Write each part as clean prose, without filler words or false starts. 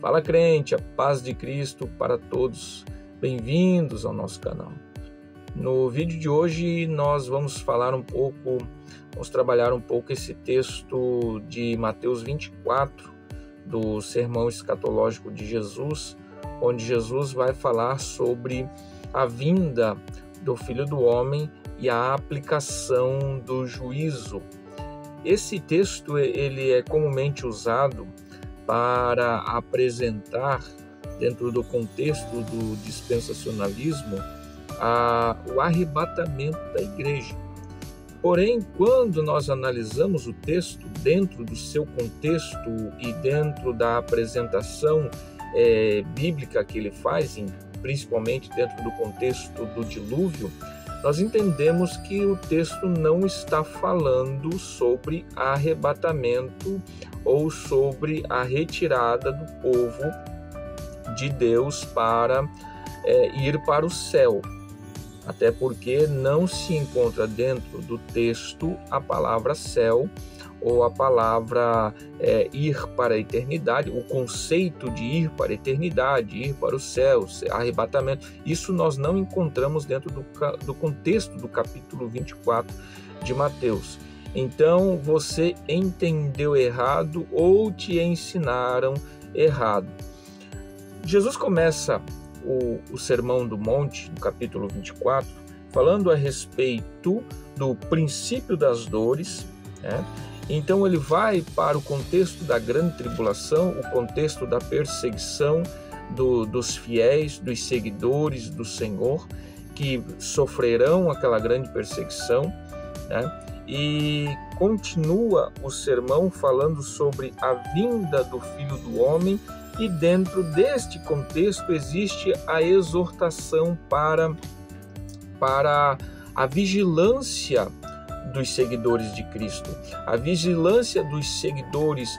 Fala crente, a paz de Cristo para todos. Bem-vindos ao nosso canal. No vídeo de hoje nós vamos trabalhar um pouco esse texto de Mateus 24, do sermão escatológico de Jesus, onde Jesus vai falar sobre a vinda do Filho do Homem e a aplicação do juízo. Esse texto ele é comumente usado para apresentar, dentro do contexto do dispensacionalismo, o arrebatamento da igreja. Porém, quando nós analisamos o texto dentro do seu contexto e dentro da apresentação bíblica que ele faz, principalmente dentro do contexto do dilúvio, nós entendemos que o texto não está falando sobre arrebatamento ou sobre a retirada do povo de Deus para ir para o céu. Até porque não se encontra dentro do texto a palavra céu ou a palavra ir para a eternidade, o conceito de ir para a eternidade, ir para o céu, arrebatamento. Isso nós não encontramos dentro do contexto do capítulo 24 de Mateus. Então você entendeu errado ou te ensinaram errado. Jesus começa o Sermão do Monte, no capítulo 24, falando a respeito do princípio das dores, né? Então ele vai para o contexto da grande tribulação, o contexto da perseguição dos fiéis, dos seguidores do Senhor, que sofrerão aquela grande perseguição, né? E continua o sermão falando sobre a vinda do Filho do Homem, e dentro deste contexto existe a exortação para a vigilância dos seguidores de Cristo, a vigilância dos seguidores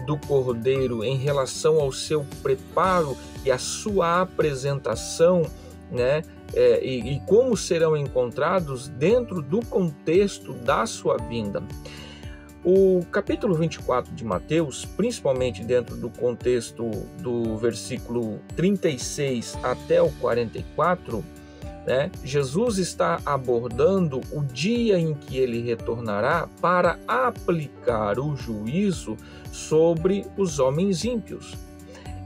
do Cordeiro em relação ao seu preparo e a sua apresentação, né? E como serão encontrados dentro do contexto da sua vinda. O capítulo 24 de Mateus, principalmente dentro do contexto do versículo 36 até o 44, né, Jesus está abordando o dia em que ele retornará para aplicar o juízo sobre os homens ímpios.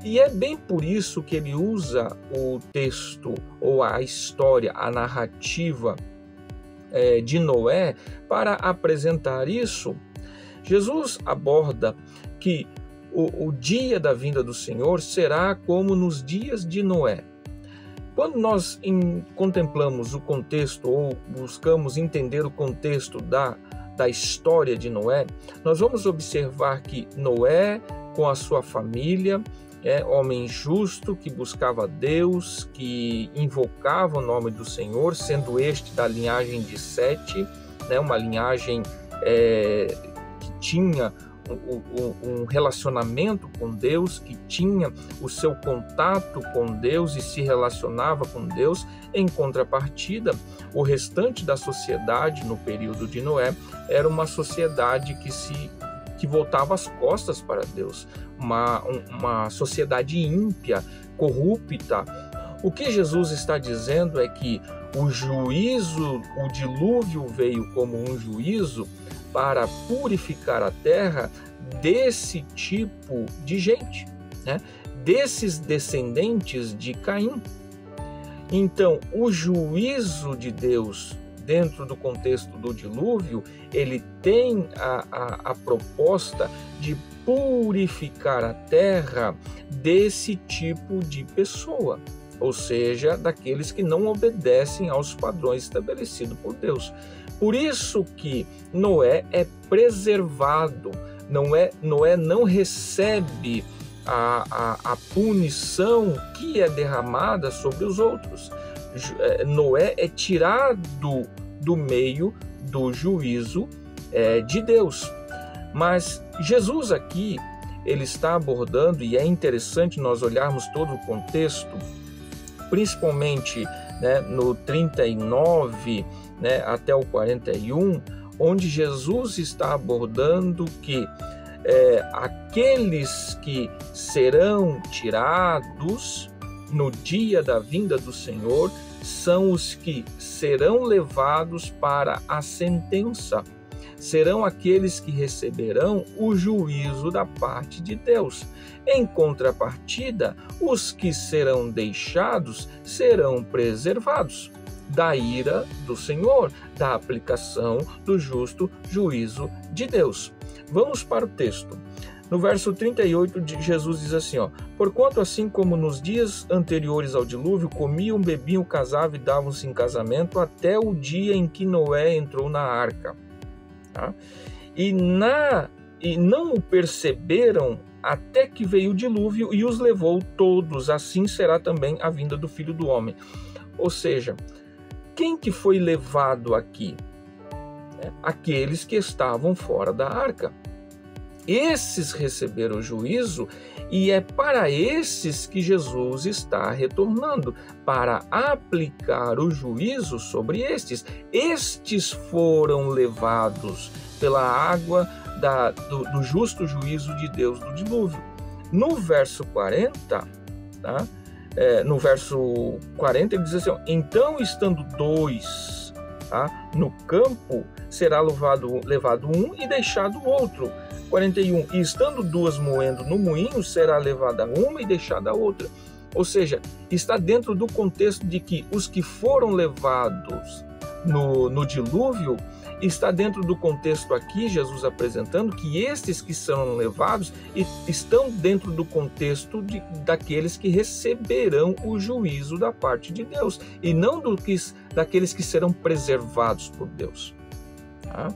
E é bem por isso que ele usa o texto ou a história, a narrativa de Noé para apresentar isso. Jesus aborda que o dia da vinda do Senhor será como nos dias de Noé. Quando nós contemplamos o contexto ou buscamos entender o contexto da história de Noé, nós vamos observar que Noé, com a sua família, homem justo que buscava Deus, que invocava o nome do Senhor, sendo este da linhagem de Sete, né, uma linhagem que tinha um relacionamento com Deus, que tinha o seu contato com Deus e se relacionava com Deus. Em contrapartida, o restante da sociedade no período de Noé era uma sociedade que voltava as costas para Deus, uma sociedade ímpia, corrupta. O que Jesus está dizendo é que o dilúvio veio como um juízo para purificar a terra desse tipo de gente, né? Desses descendentes de Caim. Então, o juízo de Deus dentro do contexto do dilúvio, ele tem a proposta de purificar a terra desse tipo de pessoa, ou seja, daqueles que não obedecem aos padrões estabelecidos por Deus. Por isso que Noé é preservado, Noé não recebe a punição que é derramada sobre os outros. Noé é tirado do meio do juízo de Deus. Mas Jesus aqui, ele está abordando, e é interessante nós olharmos todo o contexto, principalmente, né, no 39, né, até o 41, onde Jesus está abordando que aqueles que serão tirados no dia da vinda do Senhor são os que serão levados para a sentença. Serão aqueles que receberão o juízo da parte de Deus. Em contrapartida, os que serão deixados serão preservados da ira do Senhor, da aplicação do justo juízo de Deus. Vamos para o texto. No verso 38, Jesus diz assim, porquanto assim como nos dias anteriores ao dilúvio, comiam, bebiam, casavam e davam-se em casamento até o dia em que Noé entrou na arca. Tá? E não o perceberam até que veio o dilúvio e os levou todos. Assim será também a vinda do Filho do Homem. Ou seja, quem que foi levado aqui? Aqueles que estavam fora da arca. Esses receberam o juízo e é para esses que Jesus está retornando, para aplicar o juízo sobre estes. Estes foram levados pela água do justo juízo de Deus do dilúvio. No verso 40, tá? No verso 40 ele diz assim, então estando dois, tá, no campo, será levado um e deixado o outro. 41, e estando duas moendo no moinho, será levada uma e deixada a outra. Ou seja, está dentro do contexto de que os que foram levados no dilúvio, está dentro do contexto aqui, Jesus apresentando que estes que são levados estão dentro do contexto daqueles que receberão o juízo da parte de Deus, e não daqueles que serão preservados por Deus. Tá?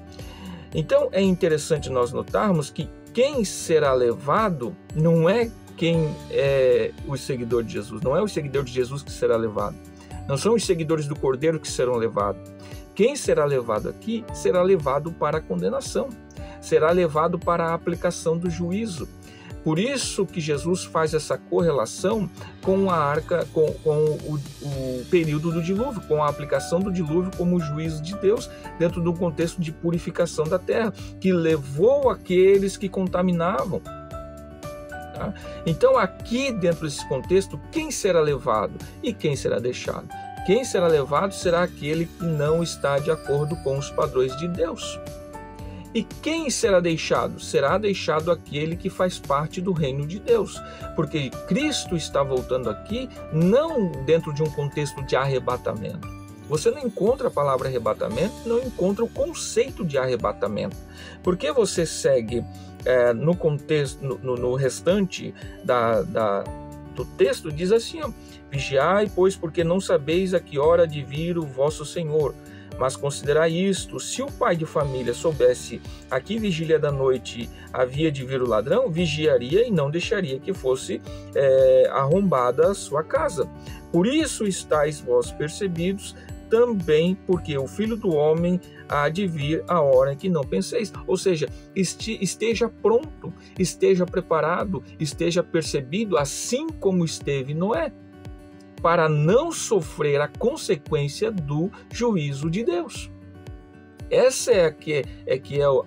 Então é interessante nós notarmos que quem será levado não é quem é o seguidor de Jesus, não é o seguidor de Jesus que será levado, não são os seguidores do Cordeiro que serão levados. Quem será levado aqui será levado para a condenação, será levado para a aplicação do juízo. Por isso que Jesus faz essa correlação com a arca, com o período do dilúvio, com a aplicação do dilúvio como juízo de Deus, dentro do contexto de purificação da terra, que levou aqueles que contaminavam. Tá? Então, aqui dentro desse contexto, quem será levado e quem será deixado? Quem será levado será aquele que não está de acordo com os padrões de Deus. E quem será deixado? Será deixado aquele que faz parte do reino de Deus. Porque Cristo está voltando aqui não dentro de um contexto de arrebatamento. Você não encontra a palavra arrebatamento, não encontra o conceito de arrebatamento. Porque você segue no contexto, no restante do texto, diz assim, vigiai, pois, porque não sabeis a que hora há de vir o vosso Senhor. Mas considerai isto, se o pai de família soubesse a que vigília da noite havia de vir o ladrão, vigiaria e não deixaria que fosse arrombada a sua casa. Por isso estáis vós percebidos, também porque o Filho do Homem há de vir a hora em que não penseis. Ou seja, esteja pronto, esteja preparado, esteja percebido, assim como esteve Noé, para não sofrer a consequência do juízo de Deus. Essa é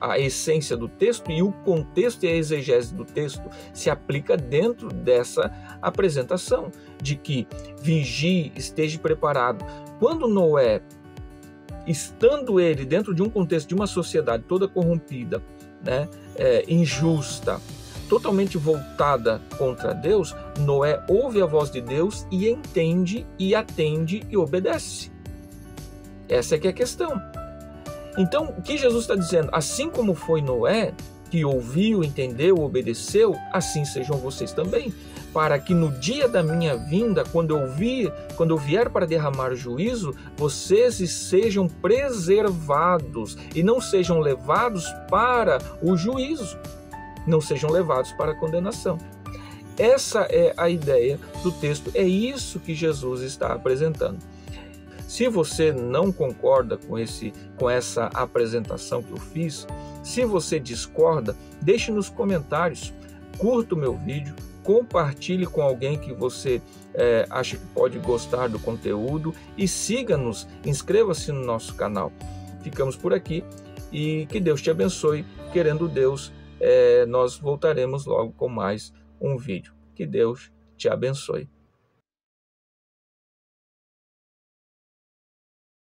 a essência do texto, e o contexto e a exegese do texto se aplica dentro dessa apresentação, de que vigie, esteja preparado. Quando Noé, estando ele dentro de um contexto de uma sociedade toda corrompida, injusta, totalmente voltada contra Deus, Noé ouve a voz de Deus e entende e atende e obedece. Essa é que é a questão. Então, o que Jesus está dizendo? Assim como foi Noé, que ouviu, entendeu, obedeceu, assim sejam vocês também, para que no dia da minha vinda, quando eu vier para derramar juízo, vocês sejam preservados e não sejam levados para o juízo, não sejam levados para a condenação. Essa é a ideia do texto, é isso que Jesus está apresentando. Se você não concorda com essa apresentação que eu fiz, se você discorda, deixe nos comentários, curta o meu vídeo, compartilhe com alguém que você acha que pode gostar do conteúdo e siga-nos, inscreva-se no nosso canal. Ficamos por aqui e que Deus te abençoe, querendo Deus, nós voltaremos logo com mais um vídeo. Que Deus te abençoe.